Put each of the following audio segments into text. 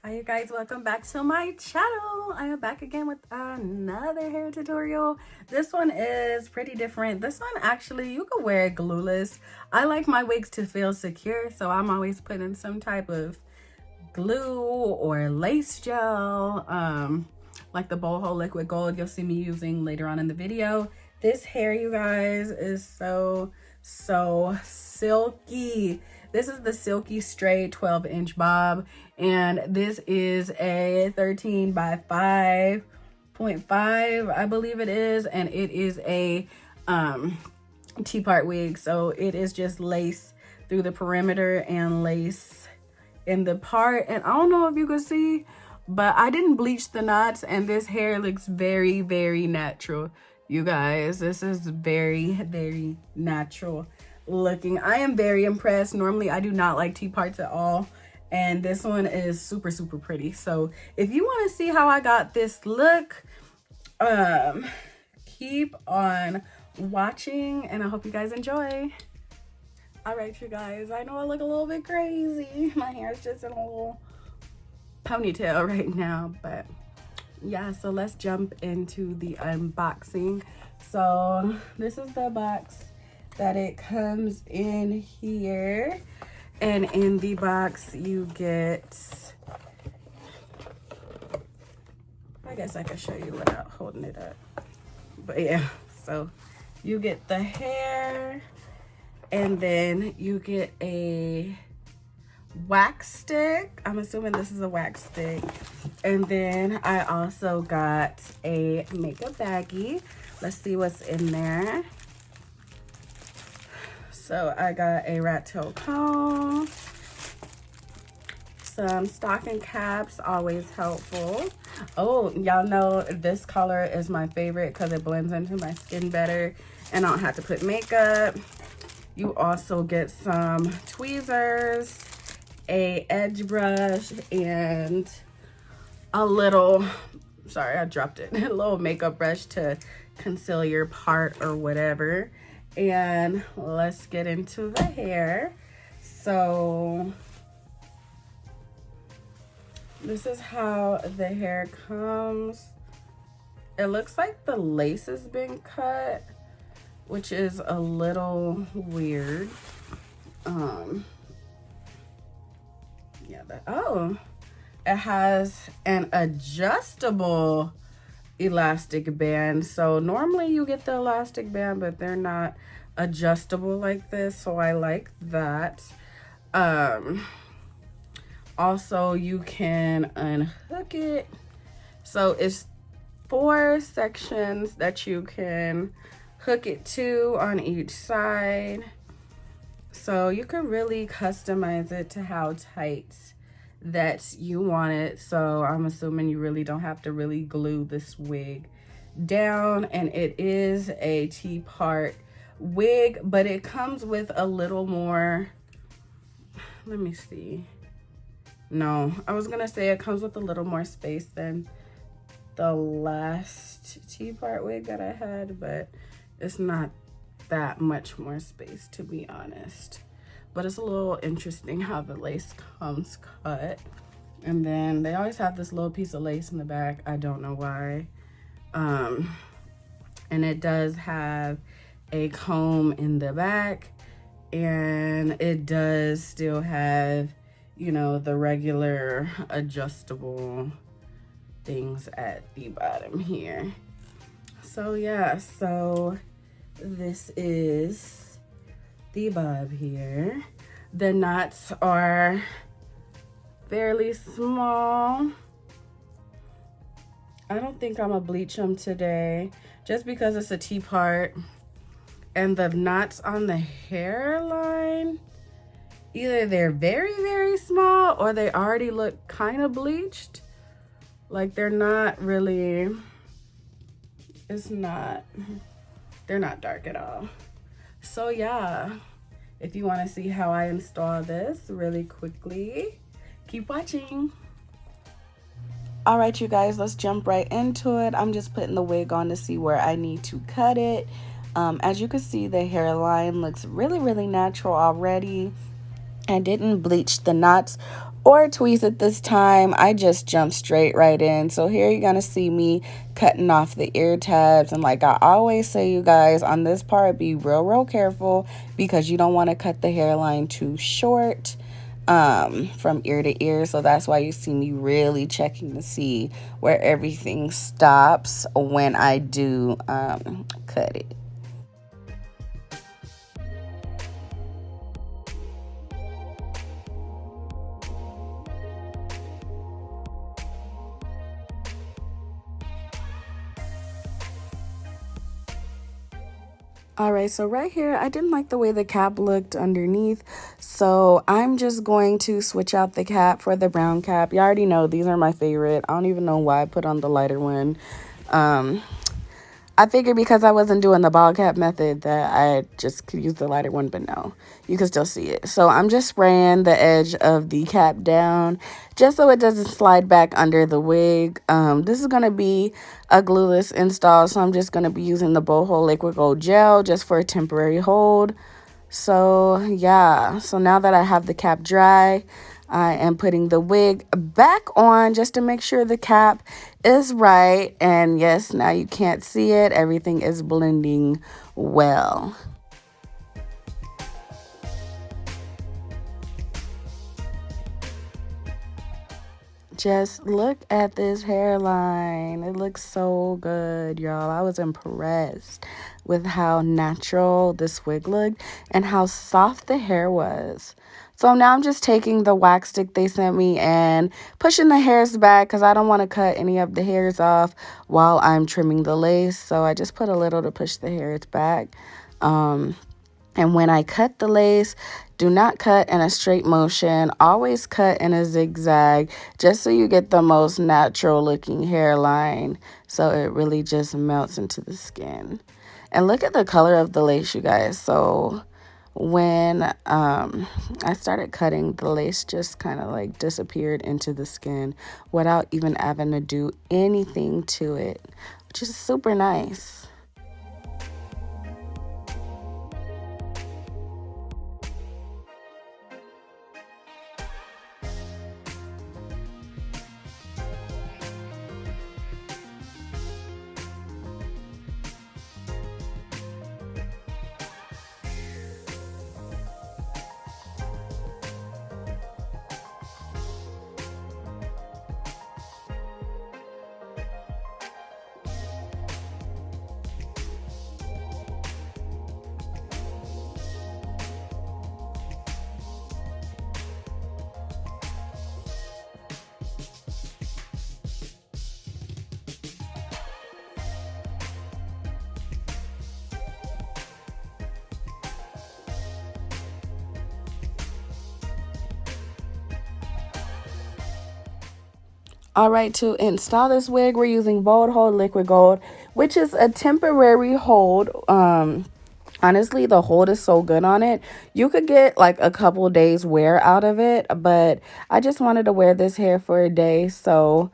Hi you guys, welcome back to my channel. I am back again with another hair tutorial. This one is pretty different. This one actually you can wear it glueless. I like my wigs to feel secure, so I'm always putting some type of glue or lace gel, like the boho liquid gold you'll see me using later on in the video. This hair, you guys, is so silky. This is the Silky straight 12-inch bob, and this is a 13 by 5.5, I believe it is, and it is a T-part wig, so it is just lace through the perimeter and lace in the part. And I don't know if you can see, but I didn't bleach the knots, and this hair looks very natural. You guys, this is very natural looking. I am very impressed. Normally I do not like T-parts at all, and this one is super pretty. So if you want to see how I got this look, keep on watching, and I hope you guys enjoy. All right, you guys, I know I look a little bit crazy. My hair is just in a little ponytail right now, but yeah, so let's jump into the unboxing. So this is the box that it comes in here, and in the box you get, I guess I can show you without holding it up, but yeah, so you get the hair, and then you get a wax stick. I'm assuming this is a wax stick. And then I also got a makeup baggie. Let's see what's in there. So I got a rat tail comb, some stocking caps, always helpful. Oh, y'all know this color is my favorite because it blends into my skin better and I don't have to put makeup. You also get some tweezers, a edge brush, and a little, sorry I dropped it, a little makeup brush to conceal your part or whatever. And let's get into the hair. So this is how the hair comes. It looks like the lace has been cut, which is a little weird. Yeah, oh, it has an adjustable elastic band. So normally you get the elastic band, but they're not adjustable like this, so I like that. Also you can unhook it, so it's 4 sections that you can hook it to on each side, so you can really customize it to how tight that you want it. So I'm assuming you really don't have to really glue this wig down, and it is a T-part wig, but it comes with a little more, let me see, no, I was gonna say it comes with a little more space than the last T-part wig that I had, but it's not that much more space, to be honest. But it's a little interesting how the lace comes cut. And then they always have this little piece of lace in the back. I don't know why. And it does have a comb in the back. And it does still have, you know, the regular adjustable things at the bottom here. So yeah, so this is the bob here. The knots are fairly small. I don't think I'm gonna bleach them today just because it's a T-part, and the knots on the hairline, either they're very small or they already look kind of bleached. Like they're not really, they're not dark at all. So yeah, if you want to see how I install this really quickly, keep watching. All right, you guys, let's jump right into it. I'm just putting the wig on to see where I need to cut it. As you can see, the hairline looks really natural already. I didn't bleach the knots or tweeze it this time. I just jumped straight right in. So here you're going to see me cutting off the ear tabs. And like I always say, you guys, on this part, be real careful because you don't want to cut the hairline too short from ear to ear. So that's why you see me really checking to see where everything stops when I do cut it. Alright, so right here, I didn't like the way the cap looked underneath, so I'm just going to switch out the cap for the brown cap. You already know these are my favorite. I don't even know why I put on the lighter one. I figured because I wasn't doing the ball cap method that I just could use the lighter one, but no, you can still see it. So I'm just spraying the edge of the cap down just so it doesn't slide back under the wig. This is going to be a glueless install, so I'm just going to be using the Bold Hold Liquid Gold Gel just for a temporary hold. So yeah, so now that I have the cap dry, I am putting the wig back on just to make sure the cap is right. And yes, now you can't see it. Everything is blending well. Just look at this hairline. It looks so good, y'all. I was impressed with how natural this wig looked and how soft the hair was. So now I'm just taking the wax stick they sent me and pushing the hairs back because I don't want to cut any of the hairs off while I'm trimming the lace. So I just put a little to push the hairs back. And when I cut the lace, do not cut in a straight motion. Always cut in a zigzag just so you get the most natural looking hairline. So it really just melts into the skin. And look at the color of the lace, you guys. So when I started cutting, the lace just kind of like disappeared into the skin without even having to do anything to it, which is super nice. All right, to install this wig, we're using Bold Hold Liquid Gold, which is a temporary hold. Honestly, the hold is so good on it. You could get like a couple days wear out of it, but I just wanted to wear this hair for a day, so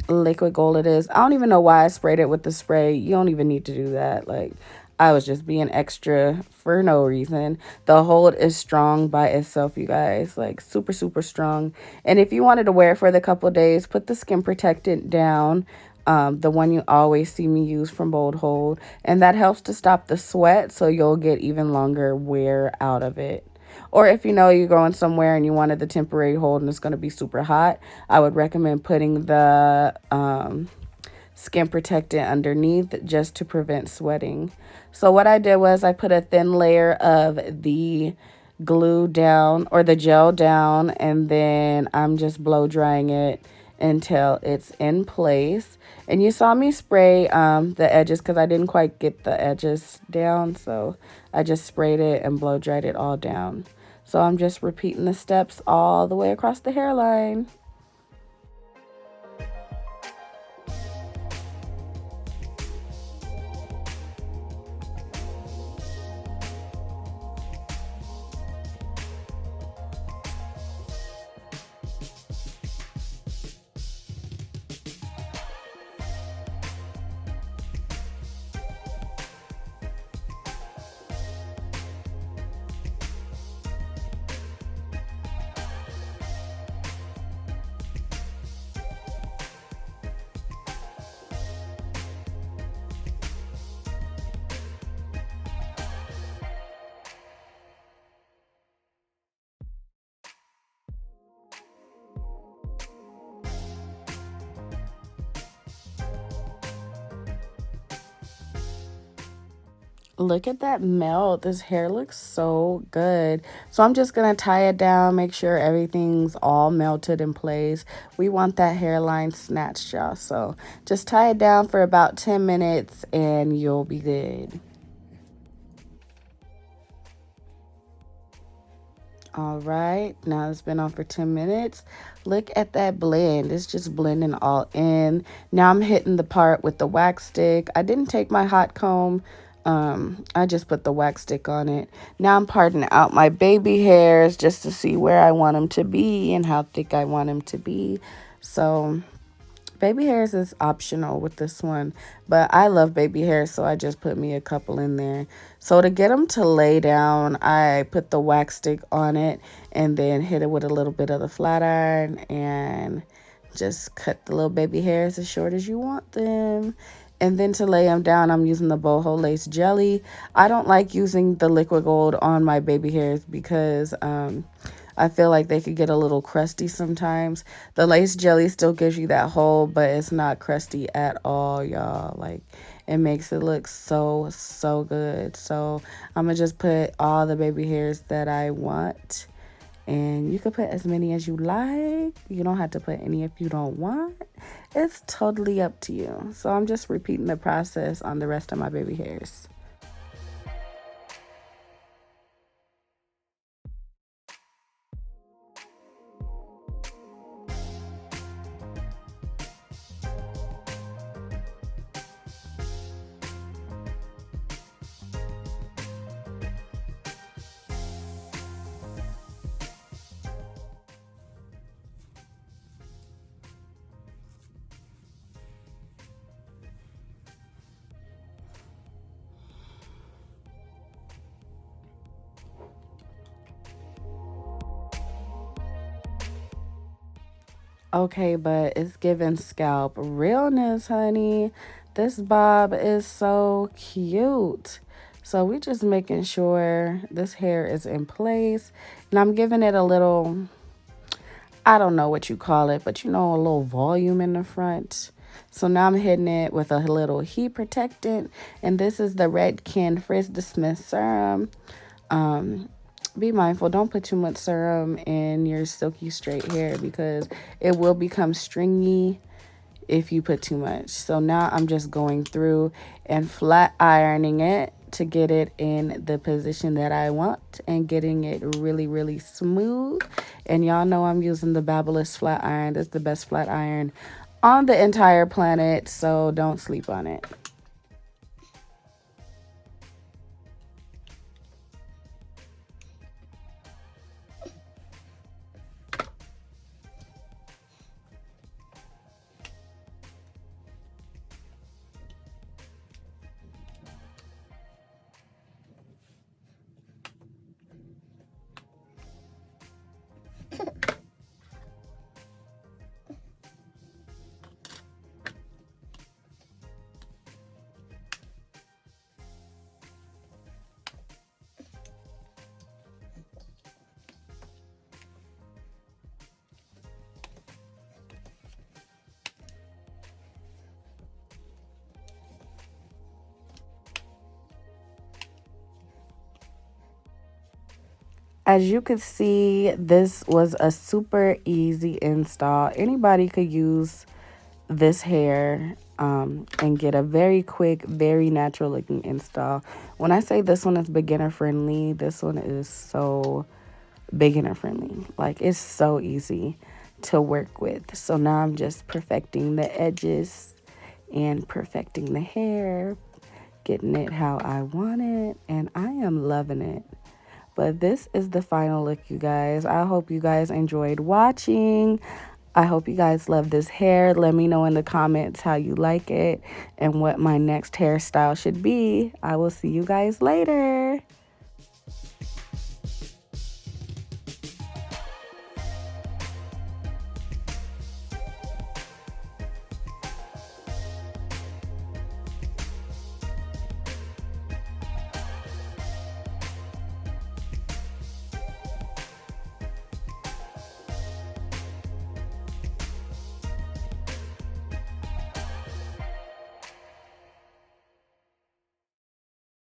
liquid gold it is. I don't even know why I sprayed it with the spray. You don't even need to do that. Like, I was just being extra for no reason. The hold is strong by itself, you guys. Like, super strong. And if you wanted to wear it for the couple days, put the skin protectant down. The one you always see me use from Bold Hold. And that helps to stop the sweat, so you'll get even longer wear out of it. Or if you know you're going somewhere and you wanted the temporary hold and it's going to be super hot, I would recommend putting the skin protectant underneath just to prevent sweating. So what I did was I put a thin layer of the glue down or the gel down, and then I'm just blow drying it until it's in place. And you saw me spray the edges because I didn't quite get the edges down, so I just sprayed it and blow dried it all down. So I'm just repeating the steps all the way across the hairline. Look at that melt. This hair looks so good. So I'm just going to tie it down, make sure everything's all melted in place. We want that hairline snatched, y'all. So just tie it down for about 10 minutes and you'll be good. All right, now it's been on for 10 minutes. Look at that blend. It's just blending all in. Now I'm hitting the part with the wax stick. I didn't take my hot comb. I just put the wax stick on it. Now I'm parting out my baby hairs just to see where I want them to be and how thick I want them to be. So baby hairs is optional with this one, but I love baby hairs, so I just put me a couple in there. So to get them to lay down, I put the wax stick on it and then hit it with a little bit of the flat iron and just cut the little baby hairs as short as you want them. And then to lay them down, I'm using the boho lace jelly. I don't like using the liquid gold on my baby hairs because I feel like they could get a little crusty sometimes. The lace jelly still gives you that hold, but it's not crusty at all, y'all. Like, it makes it look so, so good. So I'm going to just put all the baby hairs that I want. And you can put as many as you like. You don't have to put any if you don't want. It's totally up to you. So I'm just repeating the process on the rest of my baby hairs. Okay, but it's giving scalp realness, honey. This bob is so cute. So we just making sure this hair is in place. And I'm giving it a little, I don't know what you call it, but you know, a little volume in the front. So now I'm hitting it with a little heat protectant. And this is the Redken Frizz Dismiss Serum. Be mindful, don't put too much serum in your silky straight hair because it will become stringy if you put too much. So now I'm just going through and flat ironing it to get it in the position that I want and getting it really, really smooth. And y'all know I'm using the Babyliss flat iron. That's the best flat iron on the entire planet, so don't sleep on it. As you can see, this was a super easy install. Anybody could use this hair and get a very quick, very natural looking install. When I say this one is beginner friendly, this one is so beginner friendly. Like, it's so easy to work with. So now I'm just perfecting the edges and perfecting the hair, getting it how I want it, and I am loving it. But this is the final look, you guys. I hope you guys enjoyed watching. I hope you guys love this hair. Let me know in the comments how you like it and what my next hairstyle should be. I will see you guys later.